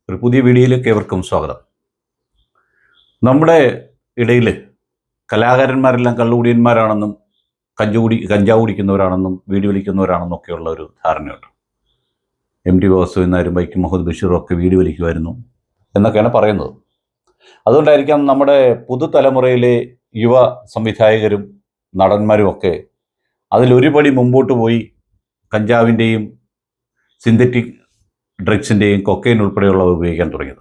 ഒരു പുതിയ വീഡിയോയിലേക്ക് ഏവർക്കും സ്വാഗതം. നമ്മുടെ ഇടയിൽ കലാകാരന്മാരെല്ലാം കള്ളുകുടിയന്മാരാണെന്നും കഞ്ചാവ് കുടിക്കുന്നവരാണെന്നും വീഡിയോ വലിക്കുന്നവരാണെന്നും ഒക്കെയുള്ള ഒരു ധാരണയുണ്ട്. MT വാസുദേവൻ നായരും വൈക്കം മുഹമ്മദ് ബഷീറും ഒക്കെ വീഡിയോ വലിക്കുമായിരുന്നു എന്നൊക്കെയാണ് പറയുന്നത്. അതുകൊണ്ടായിരിക്കാം നമ്മുടെ പുതുതലമുറയിലെ യുവ സംവിധായകരും നടന്മാരും ഒക്കെ അതിലൊരു പടി മുമ്പോട്ട് പോയി കഞ്ചാവിൻ്റെയും സിന്തറ്റിക് ഡ്രഗ്സിൻ്റെയും കൊക്കൈൻ ഉൾപ്പെടെയുള്ളവ ഉപയോഗിക്കാൻ തുടങ്ങിയത്.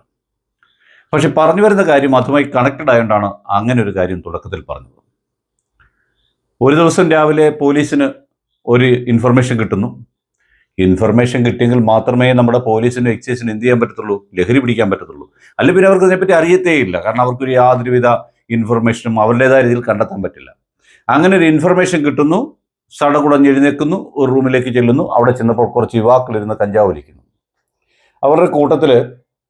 പക്ഷെ പറഞ്ഞു വരുന്ന കാര്യം അതുമായി കണക്റ്റഡ് ആയതുകൊണ്ടാണ് അങ്ങനെ ഒരു കാര്യം തുടക്കത്തിൽ പറഞ്ഞത്. ഒരു ദിവസം രാവിലെ പോലീസിന് ഒരു ഇൻഫർമേഷൻ കിട്ടുന്നു. ഇൻഫർമേഷൻ കിട്ടിയെങ്കിൽ മാത്രമേ നമ്മുടെ പോലീസിനും എക്സൈസിനും എന്ത് ചെയ്യാൻ പറ്റത്തുള്ളൂ, ലഹരി പിടിക്കാൻ പറ്റത്തുള്ളൂ. അല്ല പിന്നെ അവർക്ക് ഇതിനെപ്പറ്റി അറിയത്തേയില്ല. കാരണം അവർക്കൊരു യാതൊരുവിധ ഇൻഫർമേഷനും അവരുടേതായ രീതിയിൽ കണ്ടെത്താൻ പറ്റില്ല. അങ്ങനെ ഒരു ഇൻഫർമേഷൻ കിട്ടുന്നു. സടകുടഞ്ഞ് എഴുന്നേൽക്കുന്നു, ഒരു റൂമിലേക്ക് ചെല്ലുന്നു. അവിടെ ചെന്നപ്പോൾ കുറച്ച് യുവാക്കളിരുന്ന് കഞ്ചാവ് വലിക്കുന്നു. അവരുടെ കൂട്ടത്തിൽ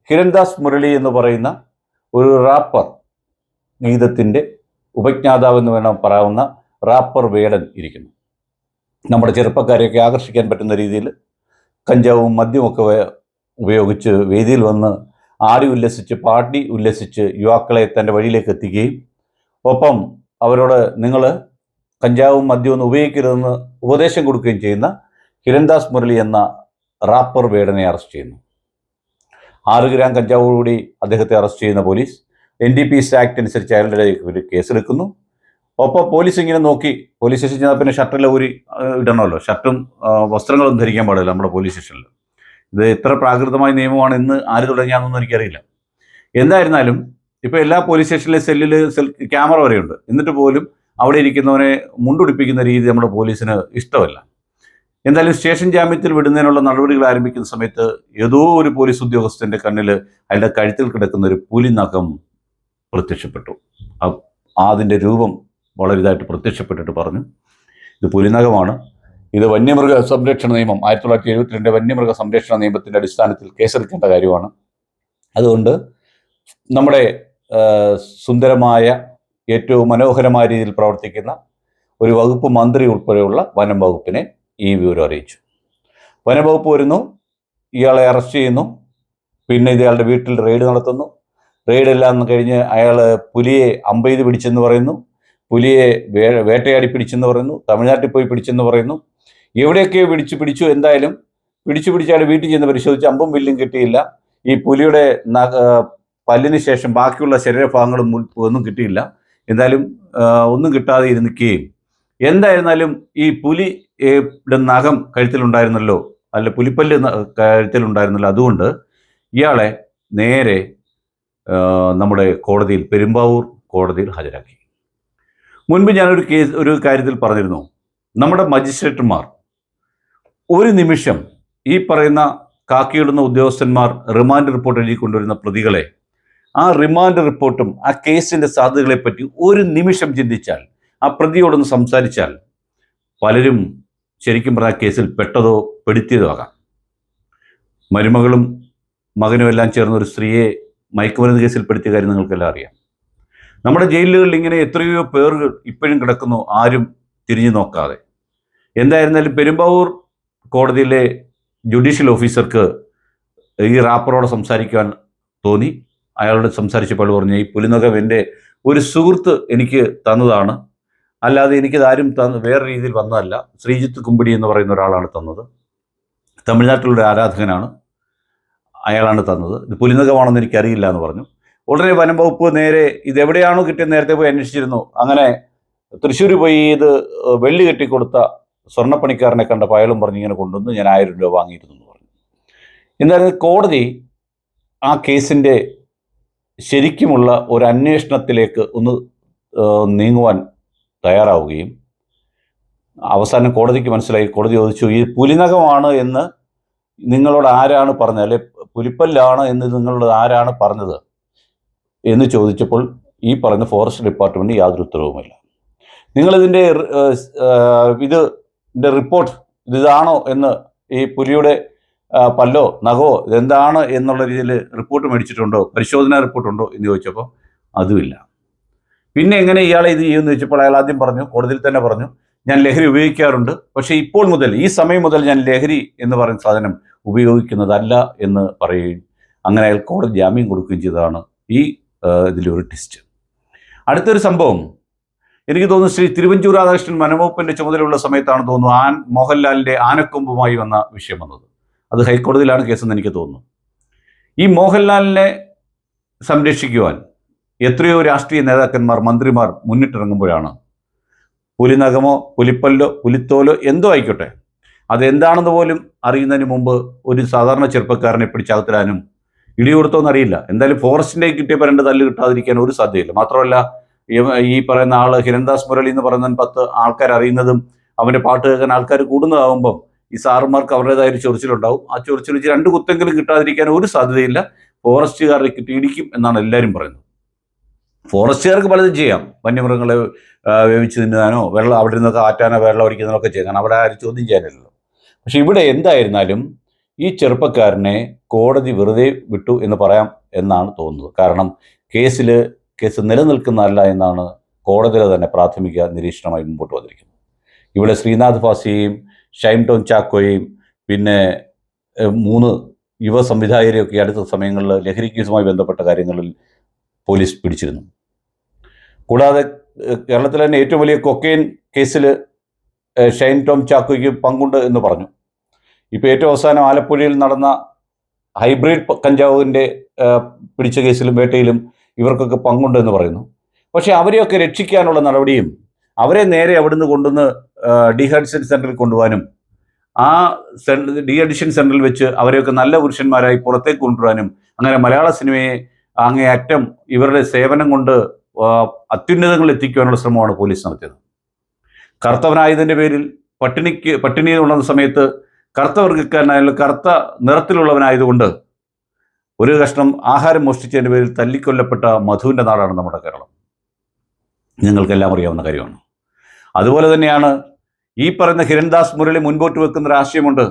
ഹിരൺദാസ് മുരളി എന്ന് പറയുന്ന ഒരു റാപ്പർ, ഗീതത്തിൻ്റെ ഉപജ്ഞാതാവെന്ന് വേണം പറയാവുന്ന റാപ്പർ വേടൻ ഇരിക്കുന്നു. നമ്മുടെ ചെറുപ്പക്കാരെയൊക്കെ ആകർഷിക്കാൻ പറ്റുന്ന രീതിയിൽ കഞ്ചാവും മദ്യവുമൊക്കെ ഉപയോഗിച്ച് വേദിയിൽ വന്ന് ആടി ഉല്ലസിച്ച് പാടി ഉല്ലസിച്ച് യുവാക്കളെ തൻ്റെ വഴിയിലേക്ക് എത്തിക്കുകയും ഒപ്പം അവരോട് നിങ്ങൾ കഞ്ചാവും മദ്യമൊന്നും ഉപയോഗിക്കരുതെന്ന് ഉപദേശം കൊടുക്കുകയും ചെയ്യുന്ന ഹിരൺദാസ് മുരളി എന്ന റാപ്പർ വേടനെ അറസ്റ്റ് ചെയ്യുന്നു. 6 ഗ്രാം കഞ്ചാവോടുകൂടി അദ്ദേഹത്തെ അറസ്റ്റ് ചെയ്യുന്ന പോലീസ് NDPS ആക്ട് അനുസരിച്ച് അയാളുടെ ഒരു കേസെടുക്കുന്നു. ഒപ്പം പോലീസ് ഇങ്ങനെ നോക്കി, പോലീസ് സ്റ്റേഷൻ ചെന്നാൽ പിന്നെ ഷർട്ടെല്ലാം ഊരി ഇടണമല്ലോ, ഷർട്ടും വസ്ത്രങ്ങളൊന്നും ധരിക്കാൻ പാടില്ല നമ്മുടെ പോലീസ് സ്റ്റേഷനിൽ. ഇത് എത്ര പ്രാകൃതമായ നിയമമാണ് ഇന്ന് ആര് തുടങ്ങിയാണെന്നൊന്നും എനിക്കറിയില്ല. എന്തായിരുന്നാലും ഇപ്പോൾ എല്ലാ പോലീസ് സ്റ്റേഷനിലെ സെല്ലിൽ ക്യാമറ വരെയുണ്ട്. എന്നിട്ട് പോലും അവിടെ ഇരിക്കുന്നവനെ മുണ്ടുടിപ്പിക്കുന്ന രീതി നമ്മുടെ പോലീസിന് ഇഷ്ടമല്ല. എന്തായാലും സ്റ്റേഷൻ ജാമ്യത്തിൽ വിടുന്നതിനുള്ള നടപടികൾ ആരംഭിക്കുന്ന സമയത്ത് ഏതോ ഒരു പോലീസ് ഉദ്യോഗസ്ഥൻ്റെ കണ്ണിൽ അയാളുടെ കഴുത്തിൽ കിടക്കുന്ന ഒരു പുലി നഖം പ്രത്യക്ഷപ്പെട്ടു. അതിൻ്റെ രൂപം വളരെ ഇതായിട്ട് പ്രത്യക്ഷപ്പെട്ടിട്ട് പറഞ്ഞു, ഇത് പുലിനഖമാണ്, ഇത് വന്യമൃഗ സംരക്ഷണ നിയമം 1972 വന്യമൃഗ സംരക്ഷണ നിയമത്തിൻ്റെ അടിസ്ഥാനത്തിൽ കേസെടുക്കേണ്ട കാര്യമാണ്. അതുകൊണ്ട് നമ്മുടെ സുന്ദരമായ ഏറ്റവും മനോഹരമായ രീതിയിൽ പ്രവർത്തിക്കുന്ന ഒരു വകുപ്പ് മന്ത്രി ഉൾപ്പെടെയുള്ള വനം വകുപ്പിനെ ഈ വിവരം അറിയിച്ചു. വനംവകുപ്പ് വരുന്നു, ഇയാളെ അറസ്റ്റ് ചെയ്യുന്നു. പിന്നെ ഇയാളുടെ വീട്ടിൽ റെയ്ഡ് നടത്തുന്നു. റെയ്ഡെല്ലാം കഴിഞ്ഞ് അയാൾ പുലിയെ അമ്പെയ്ത് പിടിച്ചെന്ന് പറയുന്നു, പുലിയെ വേട്ടയാടി പിടിച്ചെന്ന് പറയുന്നു, തമിഴ്നാട്ടിൽ പോയി പിടിച്ചെന്ന് പറയുന്നു. എവിടെയൊക്കെയോ പിടിച്ചു. എന്തായാലും പിടിച്ച് അയാൾ വീട്ടിൽ ചെന്ന് പരിശോധിച്ച് അമ്പും വില്ലും കിട്ടിയില്ല. ഈ പുലിയുടെ പല്ലിന് ശേഷം ബാക്കിയുള്ള ശരീരഭാഗങ്ങളും ഒന്നും കിട്ടിയില്ല. എന്തായാലും ഒന്നും കിട്ടാതെ ഇരുന്നിക്കുകയും, എന്തായിരുന്നാലും ഈ പുലിയുടെ നഖം കഴുത്തിലുണ്ടായിരുന്നല്ലോ, അല്ല പുലിപ്പല്ല് കഴുത്തിലുണ്ടായിരുന്നല്ലോ, അതുകൊണ്ട് ഇയാളെ നേരെ നമ്മുടെ കോടതിയിൽ, പെരുമ്പാവൂർ കോടതിയിൽ ഹാജരാക്കി. മുൻപ് ഞാനൊരു ഒരു കാര്യത്തിൽ പറഞ്ഞിരുന്നു, നമ്മുടെ മജിസ്ട്രേറ്റുമാർ ഒരു നിമിഷം ഈ പറയുന്ന കാക്കിയിടുന്ന ഉദ്യോഗസ്ഥന്മാർ റിമാൻഡ് റിപ്പോർട്ട് എഴുതി കൊണ്ടുവരുന്ന പ്രതികളെ, ആ റിമാൻഡ് റിപ്പോർട്ടും ആ കേസിൻ്റെ സാധ്യതകളെപ്പറ്റി ഒരു നിമിഷം ചിന്തിച്ചാൽ, ആ പ്രതിയോടൊന്ന് സംസാരിച്ചാൽ പലരും ശരിക്കും പറഞ്ഞ കേസിൽ പെട്ടതോ പെടുത്തിയതോ ആകാം. മരുമകളും മകനും എല്ലാം ചേർന്ന ഒരു സ്ത്രീയെ മയക്കുമരുന്ന് കേസിൽ പെടുത്തിയ കാര്യം നിങ്ങൾക്കെല്ലാം അറിയാം. നമ്മുടെ ജയിലുകളിൽ ഇങ്ങനെ എത്രയോ പേർ ഇപ്പോഴും കിടക്കുന്നു, ആരും തിരിഞ്ഞു നോക്കാതെ. എന്തായിരുന്നാലും പെരുമ്പാവൂർ കോടതിയിലെ ജുഡീഷ്യൽ ഓഫീസർക്ക് ഈ റാപ്പറോട് സംസാരിക്കാൻ തോന്നി. അയാളോട് സംസാരിച്ചപ്പോൾ പറഞ്ഞു, ഈ പുലിനഖം എൻ്റെ ഒരു സുഹൃത്ത് എനിക്ക് തന്നതാണ്, അല്ലാതെ എനിക്കിതാരും വേറെ രീതിയിൽ വന്നതല്ല. ശ്രീജിത്ത് കുമ്പിടി എന്ന് പറയുന്ന ഒരാളാണ് തന്നത്, തമിഴ്നാട്ടിലുള്ള ആരാധകനാണ്, അയാളാണ് തന്നത്. ഇത് പുലിനഖമാണെന്ന് എനിക്കറിയില്ല എന്ന് പറഞ്ഞു. ഉടനെ വനം വകുപ്പ് നേരെ ഇതെവിടെയാണോ കിട്ടിയത് നേരത്തെ പോയി അന്വേഷിച്ചിരുന്നു. അങ്ങനെ തൃശ്ശൂർ പോയി ഇത് വെള്ളി കെട്ടിക്കൊടുത്ത സ്വർണ്ണപ്പണിക്കാരനെ കണ്ടപ്പോൾ അയാളും പറഞ്ഞ് ഇങ്ങനെ കൊണ്ടുവന്ന് ഞാൻ 1000 രൂപ വാങ്ങിയിരുന്നു എന്ന് പറഞ്ഞു. എന്തായാലും കോടതി ആ കേസിൻ്റെ ശരിക്കുമുള്ള ഒരു അന്വേഷണത്തിലേക്ക് ഒന്ന് നീങ്ങുവാൻ തയ്യാറാവുകയും അവസാനം കോടതിക്ക് മനസ്സിലായി. കോടതി ചോദിച്ചു, ഈ പുലിനഖമാണ് എന്ന് നിങ്ങളോട് ആരാണ് പറഞ്ഞത്, അല്ലെ പുലിപ്പല്ലാണ് എന്ന് നിങ്ങളോട് ആരാണ് പറഞ്ഞത് എന്ന് ചോദിച്ചപ്പോൾ ഈ പറഞ്ഞ ഫോറസ്റ്റ് ഡിപ്പാർട്ട്മെൻറ്റ് യാതൊരു ഉത്തരവുമില്ല. നിങ്ങളിതിൻ്റെ ഇതിൻ്റെ റിപ്പോർട്ട് ഇതാണോ എന്ന്, ഈ പുലിയുടെ പല്ലോ നഖോ ഇതെന്താണ് എന്നുള്ള രീതിയിൽ റിപ്പോർട്ട് മേടിച്ചിട്ടുണ്ടോ, പരിശോധനാ റിപ്പോർട്ടുണ്ടോ എന്ന് ചോദിച്ചപ്പോൾ അതുമില്ല. പിന്നെ എങ്ങനെ ഇയാളെ ഇത് ചെയ്യുമെന്ന് ചോദിച്ചപ്പോൾ അയാൾ ആദ്യം പറഞ്ഞു, കോടതിയിൽ തന്നെ പറഞ്ഞു, ഞാൻ ലഹരി ഉപയോഗിക്കാറുണ്ട്, പക്ഷേ ഇപ്പോൾ മുതൽ ഈ സമയം മുതൽ ഞാൻ ലഹരി എന്ന് പറയുന്ന സാധനം ഉപയോഗിക്കുന്നതല്ല എന്ന് പറയുകയും അങ്ങനെ അയാൾ കോടതി ജാമ്യം കൊടുക്കുകയും ചെയ്തതാണ് ഈ ഇതിലൊരു ട്വിസ്റ്റ്. അടുത്തൊരു സംഭവം, എനിക്ക് തോന്നുന്നു ശ്രീ തിരുവഞ്ചൂർ രാധാകൃഷ്ണൻ വനംവകുപ്പിന്റെ ചുമതലയുള്ള സമയത്താണ് തോന്നുന്നു മോഹൻലാലിന്റെ ആനക്കൊമ്പുമായി വന്ന വിഷയം വന്നത്. അത് ഹൈക്കോടതിയിലാണ് കേസെന്ന് എനിക്ക് തോന്നുന്നു. ഈ മോഹൻലാലിനെ സംരക്ഷിക്കുവാൻ എത്രയോ രാഷ്ട്രീയ നേതാക്കന്മാർ, മന്ത്രിമാർ മുന്നിട്ടിറങ്ങുമ്പോഴാണ് പുലിനഖമോ പുലിപ്പല്ലോ പുലിത്തോലോ എന്തോ ആയിക്കോട്ടെ, അതെന്താണെന്ന് പോലും അറിയുന്നതിന് മുമ്പ് ഒരു സാധാരണ ചെറുപ്പക്കാരനെ പിടിച്ചകത്തിടാനും ഇടികൊടുത്തോന്നറിയില്ല. എന്തായാലും ഫോറസ്റ്റിൻ്റെ കിട്ടിയപ്പോൾ 2 തല്ല് കിട്ടാതിരിക്കാൻ ഒരു സാധ്യതയില്ല. മാത്രമല്ല ഈ പറയുന്ന ആള് ഹിരൺദാസ് മുരളി എന്ന് പറയുന്ന 10 ആൾക്കാർ അറിയുന്നതും അവൻ്റെ പാട്ട് കേൾക്കാൻ ആൾക്കാർ കൂടുന്നതാകുമ്പം ഈ സാറുമാർക്ക് അവരുടേതായ ഒരു ചൊറിച്ചിലുണ്ടാവും. ആ ചൊറിച്ചിൽ വെച്ച് 2 കുത്തെങ്കിലും കിട്ടാതിരിക്കാൻ ഒരു സാധ്യതയില്ല. ഫോറസ്റ്റുകാരെ കിട്ടി ഇടിക്കും എന്നാണ് എല്ലാവരും പറയുന്നത്. ഫോറസ്റ്റുകാർക്ക് പലതും ചെയ്യാം, വന്യമൃഗങ്ങളെ വേവിച്ച് തിന്നാനോ അവിടെ നിന്നൊക്കെ ആറ്റാനോ വെള്ളം ഒഴിക്കുന്നതിനോ ഒക്കെ ചെയ്യാം, കാരണം അവിടെ ആരും ചോദ്യം ചെയ്യാനില്ലല്ലോ. പക്ഷെ ഇവിടെ എന്തായിരുന്നാലും ഈ ചെറുപ്പക്കാരനെ കോടതി വെറുതെ വിട്ടു എന്ന് പറയാം എന്നാണ് തോന്നുന്നത്. കാരണം കേസ് നിലനിൽക്കുന്നതല്ല എന്നാണ് കോടതിയിലെ തന്നെ പ്രാഥമിക നിരീക്ഷണമായി മുമ്പോട്ട് വന്നിരിക്കുന്നത്. ഇവിടെ ശ്രീനാഥ് ഭാസിയെയും ഷൈൻ ടോം ചാക്കോയെയും പിന്നെ 3 യുവ സംവിധായകരെയൊക്കെ അടുത്ത സമയങ്ങളിൽ ലഹരി കേസുമായി ബന്ധപ്പെട്ട കാര്യങ്ങളിൽ പോലീസ് പിടിച്ചിരുന്നു. കൂടാതെ കേരളത്തിലെ തന്നെ ഏറ്റവും വലിയ കൊക്കൈൻ കേസിൽ ഷൈൻ ടോം ചാക്കോയ്ക്ക് പങ്കുണ്ട് എന്ന് പറഞ്ഞു. ഇപ്പോൾ ഏറ്റവും അവസാനം ആലപ്പുഴയിൽ നടന്ന ഹൈബ്രിഡ് കഞ്ചാവിൻ്റെ പിടിച്ച കേസിലും വേട്ടയിലും ഇവർക്കൊക്കെ പങ്കുണ്ട് എന്ന് പറയുന്നു. പക്ഷേ അവരെയൊക്കെ രക്ഷിക്കാനുള്ള നടപടിയും അവരെ നേരെ അവിടുന്ന് കൊണ്ടുവന്ന് ഡീഅഡിക്ഷൻ സെൻറ്ററിൽ കൊണ്ടുപോകാനും ആ ഡീഅഡിക്ഷൻ സെൻറ്ററിൽ വെച്ച് അവരെയൊക്കെ നല്ല പുരുഷന്മാരായി പുറത്തേക്ക് കൊണ്ടുവരാനും അങ്ങനെ മലയാള സിനിമയെ അങ്ങേയറ്റം ഇവരുടെ സേവനം കൊണ്ട് അത്യുന്നതങ്ങളിൽ എത്തിക്കുവാനുള്ള ശ്രമമാണ് പോലീസ് നടത്തിയത്. കറുത്തവനായതിൻ്റെ പേരിൽ പട്ടിണി ഉള്ള സമയത്ത് കറുത്തവർഗക്കാരനായാലും കറുത്ത നിറത്തിലുള്ളവനായതുകൊണ്ട് ഒരു കഷ്ണം ആഹാരം മോഷ്ടിച്ചതിൻ്റെ പേരിൽ തല്ലിക്കൊല്ലപ്പെട്ട മധുവിൻ്റെ നാടാണ് നമ്മുടെ കേരളം. നിങ്ങൾക്കെല്ലാം അറിയാവുന്ന കാര്യമാണ്. അതുപോലെ തന്നെയാണ് ഈ പറയുന്ന ഹിരൺദാസ് മുരളി മുൻപോട്ട് വെക്കുന്ന ഒരു ആശയമുണ്ട്.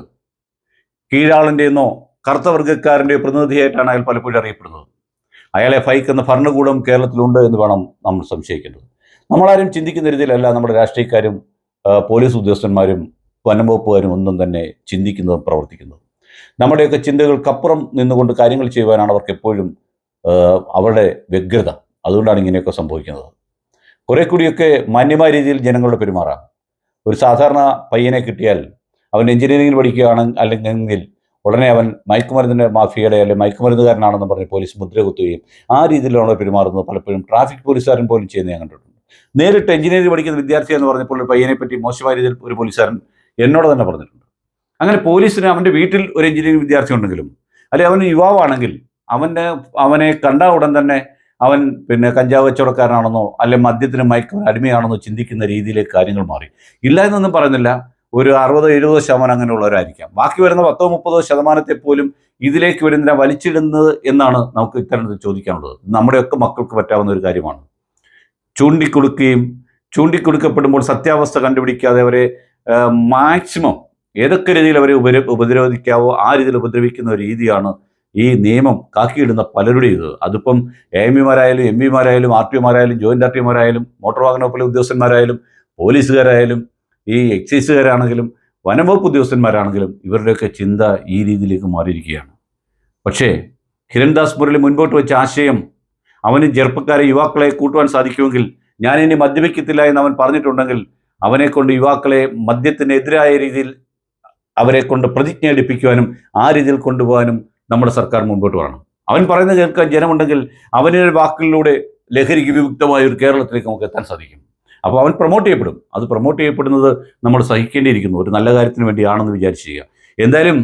കീഴാളിൻ്റെയെന്നോ കറുത്തവർഗക്കാരൻ്റെയോ പ്രതിനിധിയായിട്ടാണ് അയാൾ പലപ്പോഴും അറിയപ്പെടുന്നത്. അയാളെ ഭയക്കുന്ന ഭരണകൂടം കേരളത്തിലുണ്ട് എന്ന് വേണം നമ്മൾ സംശയിക്കേണ്ടത്. നമ്മളാരും ചിന്തിക്കുന്ന രീതിയിലല്ല നമ്മുടെ രാഷ്ട്രീയക്കാരും പോലീസ് ഉദ്യോഗസ്ഥന്മാരും വനംവകുപ്പുകാരും ഒന്നും തന്നെ ചിന്തിക്കുന്നതും പ്രവർത്തിക്കുന്നതും. നമ്മുടെയൊക്കെ ചിന്തകൾക്കപ്പുറം നിന്നുകൊണ്ട് കാര്യങ്ങൾ ചെയ്യുവാനാണ് അവർക്ക് എപ്പോഴും അവരുടെ വ്യഗ്രത. അതുകൊണ്ടാണ് ഇങ്ങനെയൊക്കെ സംഭവിക്കുന്നത്. കുറെ കൂടിയൊക്കെ മാന്യമായ രീതിയിൽ ജനങ്ങളോട് പെരുമാറാം. ഒരു സാധാരണ പയ്യനെ കിട്ടിയാൽ അവൻ എഞ്ചിനീയറിംഗിൽ പഠിക്കുകയാണെങ്കിൽ അല്ലെങ്കിൽ ഉടനെ അവൻ മയക്കുമരുന്നിൻ്റെ മാഫിയയുടെ അല്ലെങ്കിൽ മയക്കുമരുന്നുകാരനാണെന്ന് പറഞ്ഞ് പോലീസ് മുദ്ര കുത്തുകയും ആ രീതിയിലാണ് പെരുമാറുന്നത്. പലപ്പോഴും ട്രാഫിക് പോലീസുകാരൻ പോലും ചെയ്യുന്നത് ഞാൻ കണ്ടിട്ടുണ്ട്. നേരിട്ട് എഞ്ചിനീയറിംഗ് പഠിക്കുന്ന വിദ്യാർത്ഥി എന്ന് പറഞ്ഞപ്പോൾ ഒരു പയ്യനെ പറ്റി മോശമായ രീതിയിൽ ഒരു പോലീസുകാരൻ എന്നോട് തന്നെ പറഞ്ഞിട്ടുണ്ട്. അങ്ങനെ പോലീസിന് അവൻ്റെ വീട്ടിൽ ഒരു എഞ്ചിനീയറിംഗ് വിദ്യാർത്ഥി ഉണ്ടെങ്കിലും അല്ലെങ്കിൽ അവൻ യുവാവാണെങ്കിൽ അവനെ കണ്ട ഉടൻ തന്നെ അവൻ കഞ്ചാവ് കച്ചവടക്കാരനാണെന്നോ അല്ലെങ്കിൽ മദ്യത്തിന് മയക്കുമരുന്ന് അടിമയാണെന്നോ ചിന്തിക്കുന്ന രീതിയിലേക്ക് കാര്യങ്ങൾ മാറി. ഇല്ല എന്നൊന്നും പറയുന്നില്ല, ഒരു 60-70% അങ്ങനെയുള്ളവരായിരിക്കാം. ബാക്കി വരുന്ന 10-30% പോലും ഇതിലേക്ക് വരുന്നതിനെ വലിച്ചിടുന്നത് എന്നാണ് നമുക്ക് ഇത്തരത്തിൽ ചോദിക്കാനുള്ളത്. നമ്മുടെയൊക്കെ മക്കൾക്ക് പറ്റാവുന്ന ഒരു കാര്യമാണ്. ചൂണ്ടിക്കൊടുക്കപ്പെടുമ്പോൾ സത്യാവസ്ഥ കണ്ടുപിടിക്കാതെ അവരെ മാക്സിമം ഏതൊക്കെ രീതിയിൽ അവരെ ഉപദ്രവിക്കാവോ ആ രീതിയിൽ ഉപദ്രവിക്കുന്ന ഒരു രീതിയാണ് ഈ നിയമം കാക്കിയിടുന്ന പലരുടെയും. അതിപ്പം AMമാരായാലും MPമാരായാലും RTOമാരായാലും ജോയിന്റ് RTOമാരായാലും മോട്ടോർ വാഹന വകുപ്പിലെ ഉദ്യോഗസ്ഥന്മാരായാലും പോലീസുകാരായാലും ഈ എക്സൈസുകാരാണെങ്കിലും വനംവകുപ്പ് ഉദ്യോഗസ്ഥന്മാരാണെങ്കിലും ഇവരുടെയൊക്കെ ചിന്ത ഈ രീതിയിലേക്ക് മാറിയിരിക്കുകയാണ്. പക്ഷേ ഹിരൺദാസ് മുരളി മുൻപോട്ട് വെച്ച ആശയം അവന് ചെറുപ്പക്കാരെ യുവാക്കളെ കൂട്ടുവാൻ സാധിക്കുമെങ്കിൽ ഞാൻ ഇനി മദ്യപിക്കത്തില്ല എന്ന് അവൻ പറഞ്ഞിട്ടുണ്ടെങ്കിൽ അവനെ കൊണ്ട് യുവാക്കളെ മദ്യത്തിനെതിരായ രീതിയിൽ അവരെ കൊണ്ട് പ്രതിജ്ഞ എടുപ്പിക്കുവാനും ആ രീതിയിൽ കൊണ്ടുപോകാനും നമ്മുടെ സർക്കാർ മുമ്പോട്ട് വരണം. അവൻ പറയുന്നത് കേൾക്കാൻ ജനമുണ്ടെങ്കിൽ അവൻ്റെ വാക്കുകളിലൂടെ ലഹരിക്ക് വിമുക്തമായ ഒരു കേരളത്തിലേക്ക് നമുക്ക് എത്താൻ സാധിക്കും. അപ്പോൾ അവൻ പ്രൊമോട്ട് ചെയ്യപ്പെടും. അത് പ്രൊമോട്ട് ചെയ്യപ്പെടുന്നത് നമ്മൾ സഹിക്കേണ്ടിയിരിക്കുന്നു. ഒരു നല്ല കാര്യത്തിന് വേണ്ടിയാണെന്ന് വിചാരിച്ച് ചെയ്യുക. എന്തായാലും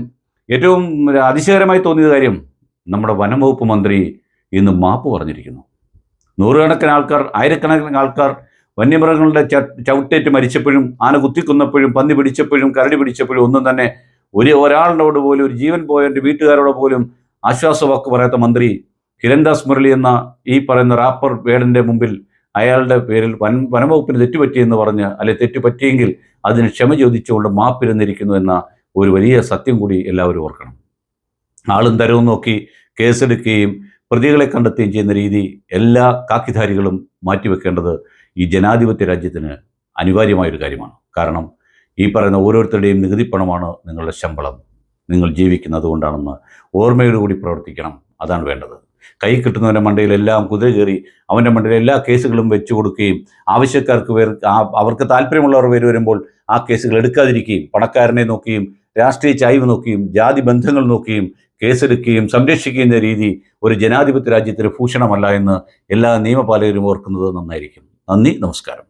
ഏറ്റവും അതിശയകരമായി തോന്നിയ കാര്യം നമ്മുടെ വനംവകുപ്പ് മന്ത്രി ഇന്ന് മാപ്പ് പറഞ്ഞിരിക്കുന്നു. നൂറുകണക്കിന് ആൾക്കാർ, ആയിരക്കണക്കിന് ആൾക്കാർ വന്യമൃഗങ്ങളുടെ ചവിട്ടേറ്റ് മരിച്ചപ്പോഴും ആന കുത്തിക്കൊന്നപ്പോഴും പന്നി പിടിച്ചപ്പോഴും കരടി പിടിച്ചപ്പോഴും ഒന്നും തന്നെ ഒരാളിനോട് പോലും, ഒരു ജീവൻ പോയവൻ്റെ വീട്ടുകാരോട് പോലും ആശ്വാസവാക്ക് പറയാത്ത മന്ത്രി ഹിരൺദാസ് മുരളി എന്ന ഈ പറയുന്ന റാപ്പർ വേടൻ്റെ മുമ്പിൽ അയാളുടെ പേരിൽ വനംവകുപ്പിന് തെറ്റുപറ്റിയെന്ന് പറഞ്ഞ് തെറ്റുപറ്റിയെങ്കിൽ അതിന് ക്ഷമ ചോദിച്ചുകൊണ്ട് മാപ്പിരുന്നിരിക്കുന്നു എന്ന ഒരു വലിയ സത്യം കൂടി എല്ലാവരും ഓർക്കണം. ആളും തരവും നോക്കി കേസെടുക്കുകയും പ്രതികളെ കണ്ടെത്തുകയും ചെയ്യുന്ന രീതി എല്ലാ കാക്കിധാരികളും മാറ്റിവെക്കേണ്ടത് ഈ ജനാധിപത്യ രാജ്യത്തിന് അനിവാര്യമായൊരു കാര്യമാണ്. കാരണം ഈ പറയുന്ന ഓരോരുത്തരുടെയും നികുതി പണമാണ് നിങ്ങളുടെ ശമ്പളം. നിങ്ങൾ ജീവിക്കുന്നത് കൊണ്ടാണെന്ന് ഓർമ്മയോടുകൂടി പ്രവർത്തിക്കണം. അതാണ് വേണ്ടത്. കൈ കിട്ടുന്നവൻ്റെ മണ്ടയിലെല്ലാം കുതിര കയറി അവൻ്റെ മണ്ടയിൽ എല്ലാ കേസുകളും വെച്ചു കൊടുക്കുകയും ആവശ്യക്കാർക്ക് അവർക്ക് താല്പര്യമുള്ളവർ പേര് വരുമ്പോൾ ആ കേസുകൾ എടുക്കാതിരിക്കുകയും പണക്കാരനെ നോക്കിയും രാഷ്ട്രീയ ചായ്വ് നോക്കിയും ജാതി ബന്ധങ്ങൾ നോക്കിയും കേസെടുക്കുകയും സംരക്ഷിക്കുന്ന രീതി ഒരു ജനാധിപത്യ രാജ്യത്തിന് ഭൂഷണമല്ല എന്ന് എല്ലാ നിയമപാലകരും ഓർക്കുന്നത് നന്നായിരിക്കും. നന്ദി, നമസ്കാരം.